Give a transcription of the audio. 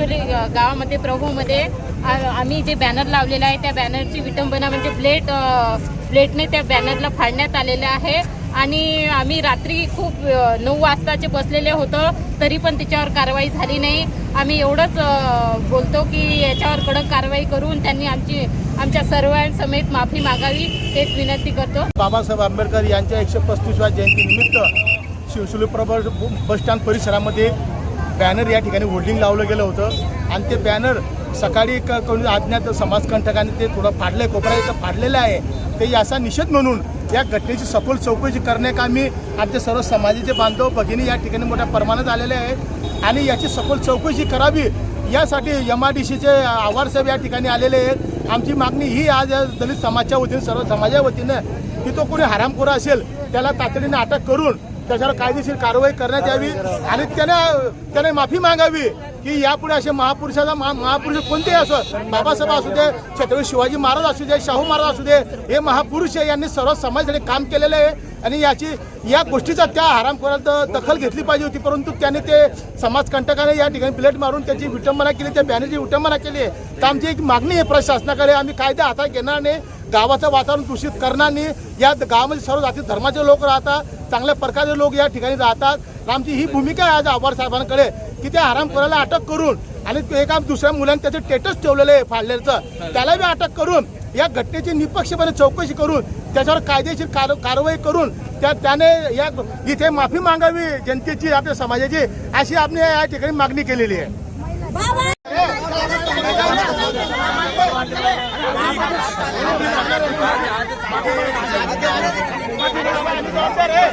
आंबिवली गावामध्ये प्रभूमध्ये आम्ही जे बॅनर लावलेला आहे त्या बॅनरची विटंबना म्हणजे प्लेटने त्या बॅनरला फाडण्यात आलेलं आहे आणि आम्ही रात्री खूप 9 वाजताचे बसलेले होतो तरी पण त्याच्यावर कारवाई झाली नाही। आम्ही एवढंच बोलतो की याच्यावर कडक कारवाई करून त्यांनी आमच्या सर्वांसमेत माफी मागावी हेच विनंती करतो। बाबासाहेब आंबेडकर यांच्या 135व्या जयंतीनिमित्त शिवशोली बस स्टँड परिसरामध्ये बॅनर या ठिकाणी होल्डिंग लावलं गेलं होतं आणि ते बॅनर सकाळी कोणी अज्ञात समाजकंटकांनी ते थोडं फाडलं कोपरा इथं फाडलेलं आहे। ते याचा निषेध म्हणून या घटनेची सखोल चौकशी करण्याकामी आमचे सर्व समाजाचे बांधव भगिनी या ठिकाणी मोठ्या प्रमाणात आलेले आहेत आणि याची सखोल चौकशी करावी यासाठी MRDCचे आवार साहेब या ठिकाणी आलेले आहेत। आमची मागणी ही आज दलित समाजाच्या वतीने सर्व समाजाच्या वतीनं की तो कोणी हरामखोर असेल त्याला तातडीने अटक करून त्याच्यावर कायदेशीर कारवाई करण्यात यावी आणि त्याने माफी मागावी की यापुढे असे महापुरुष कोणतेही असो, बाबासाहेब असू दे, छत्रपती शिवाजी महाराज असू दे, शाहू महाराज असू दे, हे महापुरुष आहे। यांनी सर्व समाजासाठी काम केलेलं आहे आणि या गोष्टीचा त्या हरामखोरात दखल घेतली पाहिजे होती, परंतु त्याने ते समाजकंटकाने या ठिकाणी प्लेट मारून त्याची विटंबना केली, त्या बॅनरची विटंबना केली आहे। तर आमची एक मागणी आहे प्रशासनाकडे, आम्ही कायदा हातात घेणार नाही, गावाचं वातावरण दूषित करणार नाही। या गावामध्ये सर्व जाती धर्माचे लोक राहतात, चांगल्या प्रकारचे लोक या ठिकाणी राहतात। आमची ही भूमिका आहे आज आव्हाड साहेबांकडे की त्या हरामखोराला अटक करून आणि एका दुसऱ्या मुलांनी त्याचे स्टेटस ठेवलेलं आहे फाडल्याचं, त्याला बी अटक करून या घटनेची निष्पक्षपणे चौकशी करून त्याच्यावर कायदेशीर कारवाई करून त्याने या इथे माफी मागावी जनतेची, आपल्या समाजाची, अशी आपण या ठिकाणी मागणी केलेली आहे। अरे